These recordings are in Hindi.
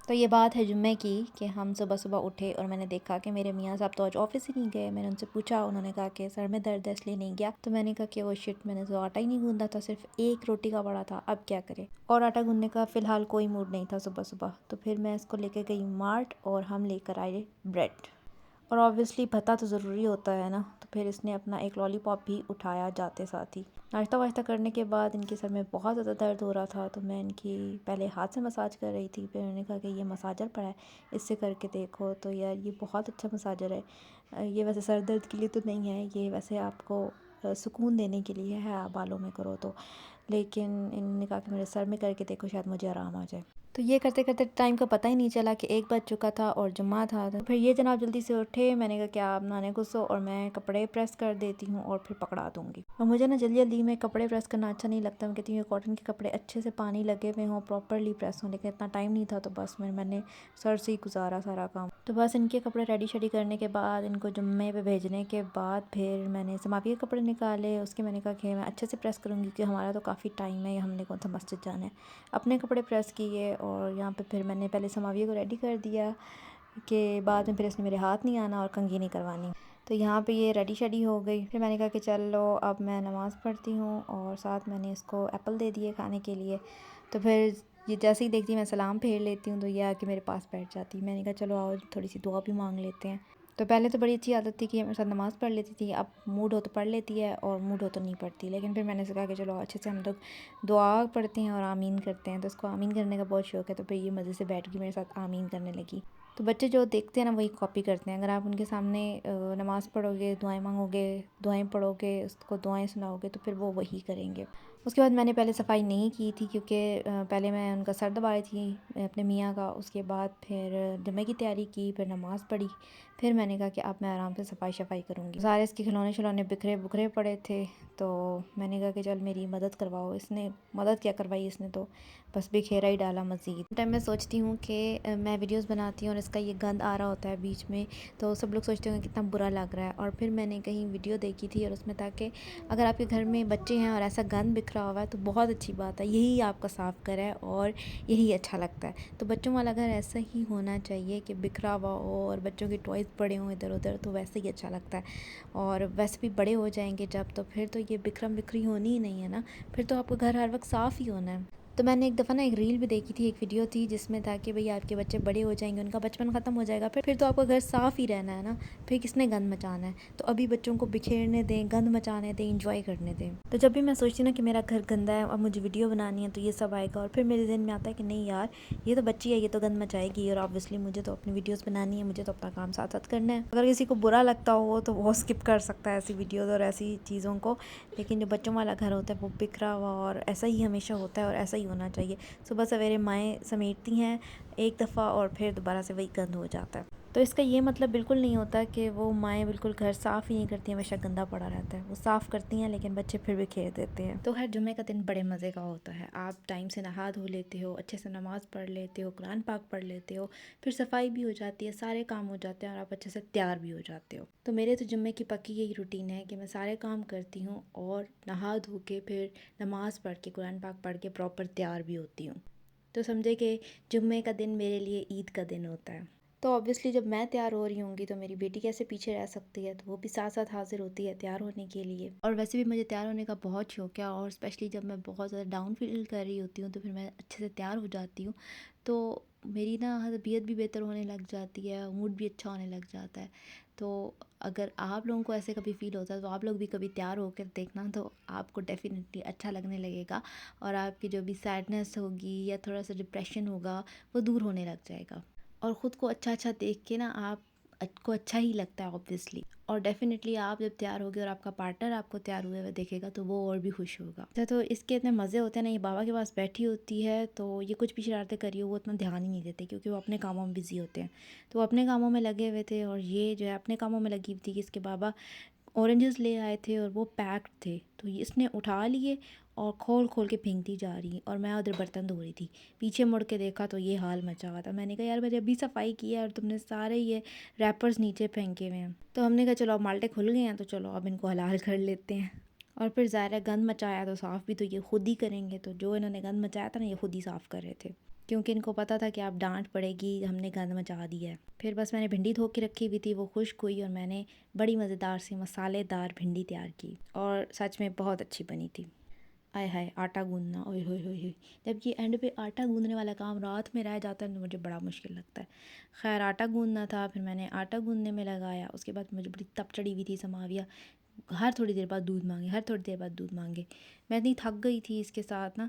तो ये बात है जुम्मे की कि हम सुबह सुबह उठे और मैंने देखा कि मेरे मियाँ साहब तो आज ऑफिस ही नहीं गए। मैंने उनसे पूछा, उन्होंने कहा कि सर में दर्द है इसलिए नहीं गया। तो मैंने कहा कि वो शिट, मैंने तो आटा ही नहीं गूंदा था, सिर्फ एक रोटी का बड़ा था, अब क्या करें। और आटा गूंदने का फ़िलहाल कोई मूड नहीं था सुबह सुबह। तो फिर मैं इसको लेकर गई मार्ट और हम लेकर आए ब्रेड। और ऑब्वियसली पता तो ज़रूरी होता है ना, तो फिर इसने अपना एक लॉलीपॉप भी उठाया जाते साथ ही। नाश्ता वाश्ता करने के बाद इनके सर में बहुत ज़्यादा दर्द हो रहा था, तो मैं इनकी पहले हाथ से मसाज कर रही थी। फिर उन्होंने कहा कि ये मसाजर पड़ा है, इससे करके देखो। तो यार ये बहुत अच्छा मसाजर है। ये वैसे सर दर्द के लिए तो नहीं है, ये वैसे आपको सुकून देने के लिए है, आप बालों में करो तो। लेकिन इन्होंने कहा कि मेरे सर में करके देखो, शायद मुझे आराम आ जाए। तो ये करते करते टाइम का पता ही नहीं चला कि 1 बज चुका था और जुम्मा था। तो फिर ये जनाब जल्दी से उठे। मैंने कहा क्या आप नहाने घुसो और मैं कपड़े प्रेस कर देती हूँ और फिर पकड़ा दूँगी। और मुझे ना जल्दी जल्दी में कपड़े प्रेस करना अच्छा नहीं लगता। मैं कहती हूँ कॉटन के कपड़े अच्छे से पानी लगे हुए हों, प्रॉपरली प्रेस हों, लेकिन इतना टाइम नहीं था तो बस मैंने सर से ही गुजारा सारा काम। तो बस इनके कपड़े रेडी शेडी करने के बाद, इनको जुम्मे पे भेजने के बाद फिर मैंने समापी के कपड़े निकाले। उसके मैंने कहा कि मैं अच्छे से प्रेस करूँगी क्योंकि हमारा तो काफ़ी टाइम है, हमने कौन सा मस्जिद जाना है। अपने कपड़े प्रेस किए और यहाँ पे फिर मैंने पहले समाविया को रेडी कर दिया कि बाद में फिर इसने मेरे हाथ नहीं आना और कंघी नहीं करवानी। तो यहाँ पे ये रेडी शेडी हो गई। फिर मैंने कहा कि चलो अब मैं नमाज़ पढ़ती हूँ और साथ मैंने इसको एप्पल दे दिए खाने के लिए। तो फिर ये जैसे ही देखती मैं सलाम फेर लेती हूँ तो ये आके मेरे पास बैठ जाती। मैंने कहा चलो आओ थोड़ी सी दुआ भी मांग लेते हैं। तो पहले तो बड़ी अच्छी आदत थी कि मेरे साथ नमाज़ पढ़ लेती थी, अब मूड हो तो पढ़ लेती है और मूड हो तो नहीं पढ़ती। लेकिन फिर मैंने कहा कि चलो अच्छे से हम लोग दुआ पढ़ते हैं और आमीन करते हैं। तो इसको आमीन करने का बहुत शौक़ है, तो फिर ये मज़े से बैठ के मेरे साथ आमीन करने लगी। तो बच्चे जो देखते हैं ना वही कॉपी करते हैं। अगर आप उनके सामने नमाज़ पढ़ोगे, दुआएं मांगोगे, दुआएं पढ़ोगे, उसको दुआएं सुनाओगे तो फिर वो वही करेंगे। उसके बाद मैंने पहले सफाई नहीं की थी क्योंकि पहले मैं उनका सर दबा रही थी अपने मियाँ का। उसके बाद फिर जुम्मे की तैयारी की, फिर नमाज़ पढ़ी। फिर मैंने कहा कि अब मैं आराम से सफाई शफाई करूँगी। सारे इसके खिलौने शिलौने बिखरे बुखरे पड़े थे, तो मैंने कहा कि चल मेरी मदद करवाओ। इसने मदद क्या करवाई, इसने तो बस बिखेरा ही डाला मज़ीद। टाइम मैं सोचती हूँ कि मैं वीडियोस बनाती हूँ और इसका ये गंद आ रहा होता है बीच में, तो सब लोग सोचते होंगे कितना बुरा लग रहा है। और फिर मैंने कहीं वीडियो देखी थी और उसमें था कि अगर आपके घर में बच्चे हैं और ऐसा गंद बिखरा हुआ है तो बहुत अच्छी बात है, यही आपका साफ़ घर है और यही अच्छा लगता है। तो बच्चों वाला घर ऐसा ही होना चाहिए कि बिखरा हुआ हो और बच्चों के टॉयज़ पड़े हों इधर उधर, तो वैसे ही अच्छा लगता है। और वैसे भी बड़े हो जाएंगे जब, तो फिर तो ये बिखरम बिखरी होनी ही नहीं है ना, फिर तो आपका घर हर वक्त साफ़ ही होना है। तो मैंने एक दफ़ा ना एक रील भी देखी थी, एक वीडियो थी जिसमें था कि भई आपके बच्चे बड़े हो जाएंगे, उनका बचपन ख़त्म हो जाएगा, फिर तो आपका घर साफ़ ही रहना है ना, फिर किसने गंद मचाना है। तो अभी बच्चों को बिखेरने दें, गंद मचाने दें, इंजॉय करने दें। तो जब भी मैं सोचती हूँ ना कि मेरा घर गंदा है और मुझे वीडियो बनानी है तो ये सब आएगा और फिर मेरे दिन में आता है कि नहीं यार, ये तो बच्ची है, ये तो गंद मचाएगी और ऑब्वियसली मुझे तो अपनी वीडियोस बनानी है, मुझे तो अपना काम साथ साथ करना है। अगर किसी को बुरा लगता हो तो वो स्किप कर सकता है ऐसी वीडियोस और ऐसी चीज़ों को, लेकिन जो बच्चों वाला घर होता है वो बिखरा हुआ और ऐसा ही हमेशा होता है और ऐसा ही होना चाहिए। सुबह सवेरे माएँ समेटती हैं एक दफ़ा और फिर दोबारा से वही गंद हो जाता है। तो इसका ये मतलब बिल्कुल नहीं होता कि वो माएँ बिल्कुल घर साफ़ ही नहीं करती, हमेशा गंदा पड़ा रहता है। वो साफ़ करती हैं लेकिन बच्चे फिर भी खेल देते हैं। तो हर जुम्मे का दिन बड़े मज़े का होता है। आप टाइम से नहा धो लेते हो, अच्छे से नमाज़ पढ़ लेते हो, कुरान पाक पढ़ लेते हो, फिर सफाई भी हो जाती है, सारे काम हो जाते हैं और आप अच्छे से तैयार भी हो जाते हो। तो मेरे तो जुम्मे की पक्की यही रूटीन है कि मैं सारे काम करती हूँ और नहा धो के फिर नमाज़ पढ़ के, कुरान पाक पढ़ के प्रॉपर तैयार भी होती हूँ। तो समझे कि जुम्मे का दिन मेरे लिए ईद का दिन होता है। तो ऑब्वियसली जब मैं तैयार हो रही होंगी तो मेरी बेटी कैसे पीछे रह सकती है, तो वो भी साथ साथ हाजिर होती है तैयार होने के लिए। और वैसे भी मुझे तैयार होने का बहुत शौक है और स्पेशली जब मैं बहुत ज़्यादा डाउन फील कर रही होती हूँ तो फिर मैं अच्छे से तैयार हो जाती हूँ। तो मेरी ना तबीयत भी बेहतर होने लग जाती है, मूड भी अच्छा होने लग जाता है। तो अगर आप लोगों को ऐसे कभी फ़ील होता है तो आप लोग भी कभी तैयार होकर देखना, तो आपको डेफ़िनेटली अच्छा लगने लगेगा और आपकी जो भी सैडनेस होगी या थोड़ा सा डिप्रेशन होगा वो दूर होने लग जाएगा। और ख़ुद को अच्छा अच्छा देख के ना आपको अच्छा ही लगता है ऑब्वियसली। और डेफ़िनेटली आप जब तैयार होगे और आपका पार्टनर आपको तैयार हुए हुए देखेगा तो वो और भी खुश होगा। अच्छा, तो इसके इतने मज़े होते हैं ना, ये बाबा के पास बैठी होती है तो ये कुछ भी शरारतें करी हो वो इतना ध्यान ही नहीं देते क्योंकि वो अपने कामों में बिज़ी होते हैं। तो वो अपने कामों में लगे हुए थे और ये जो है अपने कामों में लगी हुई थी कि इसके बाबा ऑरेंजेस ले आए थे और वो पैक्ड थे, तो इसने उठा लिए और खोल खोल के फेंकती जा रही। और मैं उधर बर्तन धो रही थी, पीछे मुड़ के देखा तो ये हाल मचा हुआ था। मैंने कहा यार मैंने अभी सफाई की है और तुमने सारे ये रैपर्स नीचे फेंके हुए हैं। तो हमने कहा चलो अब माल्टे खुल गए हैं तो चलो अब इनको हलाल कर लेते हैं। और फिर ज़ाहिर है गंद मचाया तो साफ़ भी तो ये खुद ही करेंगे, तो जो इन्होंने गंद मचाया था ना ये खुद ही साफ़ कर रहे थे। क्योंकि इनको पता था कि आप डांट पड़ेगी, हमने गंद मचा दिया है। फिर बस मैंने भिंडी धो के रखी हुई थी, वो खुश्क हुई और मैंने बड़ी मज़ेदार सी मसालेदार भिंडी तैयार की और सच में बहुत अच्छी बनी थी। आय हाय आटा गूंदना, ओए होए होए होए। जब ये एंड पे आटा गूंदने वाला काम रात में रह जाता है तो मुझे बड़ा मुश्किल लगता है। खैर आटा गूंदना था, फिर मैंने आटा गूंदने में लगाया। उसके बाद मुझे बड़ी तप चढ़ी हुई थी, समाविया हर थोड़ी देर बाद दूध मांगे, हर थोड़ी देर बाद दूध मांगे। मैं इतनी थक गई थी इसके साथ ना,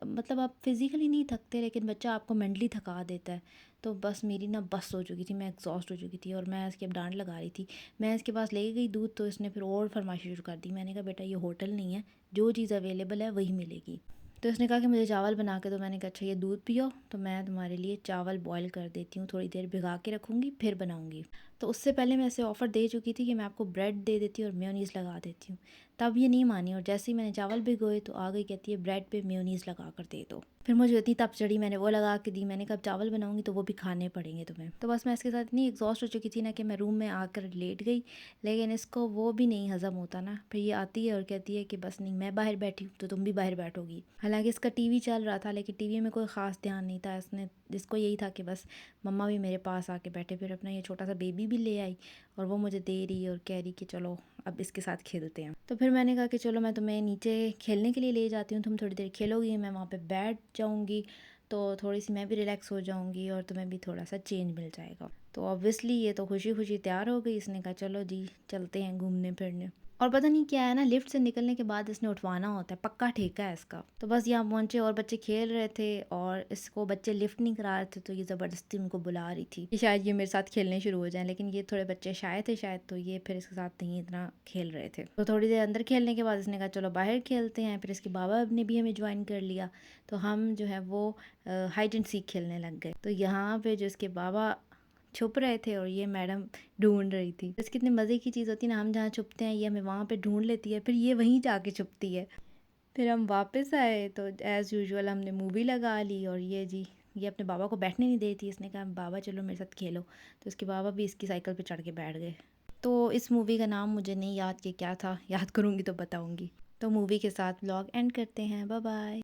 मतलब आप फिज़िकली नहीं थकते लेकिन बच्चा आपको मेंटली थका देता है। तो बस मेरी ना बस हो चुकी थी, मैं एग्जॉस्ट हो चुकी थी और मैं इसके अब डांट लगा रही थी। मैं इसके पास ले गई दूध तो इसने फिर और फरमाइश शुरू कर दी। मैंने कहा बेटा ये होटल नहीं है, जो चीज़ अवेलेबल है वही मिलेगी। तो उसने कहा कि मुझे चावल बना के दो। मैंने कहा अच्छा ये दूध पियो तो मैं तुम्हारे लिए चावल बॉईल कर देती हूँ, थोड़ी देर भिगा के रखूँगी फिर बनाऊँगी। तो उससे पहले मैं ऐसे ऑफ़र दे चुकी थी कि मैं आपको ब्रेड दे देती हूँ और मेयोनीज़ लगा देती हूँ। तब ये नहीं मानी और जैसे ही मैंने चावल भिगोए तो आ गई, कहती है ब्रेड पे मेयोनीज़ लगा कर दे दो। फिर मुझे इतनी तप चढ़ी, मैंने वो लगा के दी। मैंने कहा अब चावल बनाऊँगी तो वो भी खाने पड़ेंगे तुम्हें। तो बस मैं इसके साथ इतनी एग्जॉस्ट हो चुकी थी ना कि मैं रूम में आकर लेट गई, लेकिन इसको वो भी नहीं हज़म होता ना। फिर ये आती है और कहती है कि बस नहीं मैं बाहर बैठी हूँ तो तुम भी बाहर बैठोगी। हालांकि इसका टीवी चल रहा था लेकिन टीवी में कोई ख़ास ध्यान नहीं था। इसने इसको यही था कि बस मम्मा भी मेरे पास आके बैठे। फिर अपना ये छोटा सा बेबी भी ले आई और वो मुझे दे रही और कह रही कि चलो अब इसके साथ खेलते हैं। तो फिर मैंने कहा कि चलो मैं तुम्हें नीचे खेलने के लिए ले जाती हूँ, तुम थोड़ी देर खेलोगी, मैं वहाँ पे बैठ जाऊँगी तो थोड़ी सी मैं भी रिलैक्स हो जाऊँगी और तुम्हें भी थोड़ा सा चेंज मिल जाएगा। तो ऑब्वियसली ये तो खुशी खुशी तैयार हो गई। इसने कहा चलो जी चलते हैं घूमने फिरने। और पता नहीं क्या है ना, लिफ्ट से निकलने के बाद इसने उठवाना होता है, पक्का ठेका है इसका। तो बस यहाँ पहुँचे और बच्चे खेल रहे थे और इसको बच्चे लिफ्ट नहीं करा रहे थे तो ये ज़बरदस्ती उनको बुला रही थी कि शायद ये मेरे साथ खेलने शुरू हो जाएं। लेकिन ये थोड़े बच्चे शायद थे शायद, तो ये फिर इसके साथ नहीं इतना खेल रहे थे। तो थोड़ी देर अंदर खेलने के बाद इसने कहा चलो बाहर खेलते हैं। फिर इसके बाबा ने भी हमें ज्वाइन कर लिया तो हम जो है वो हाइड एंड सीक खेलने लग गए। तो यहाँ पे जो इसके बाबा छुप रहे थे और ये मैडम ढूंढ रही थी। बस कितने मज़े की चीज़ होती है ना, हम जहाँ छुपते हैं ये हमें वहाँ पे ढूंढ लेती है, फिर ये वहीं जाके छुपती है। फिर हम वापस आए तो एज़ यूजुअल हमने मूवी लगा ली और ये जी ये अपने बाबा को बैठने नहीं देती। इसने कहा बाबा चलो मेरे साथ खेलो, तो इसके बाबा भी इसकी साइकिल पे चढ़ के बैठ गए। तो इस मूवी का नाम मुझे नहीं याद कि क्या था, याद करूँगी तो बताऊँगी। तो मूवी के साथ व्लॉग एंड करते हैं, बाय बाय।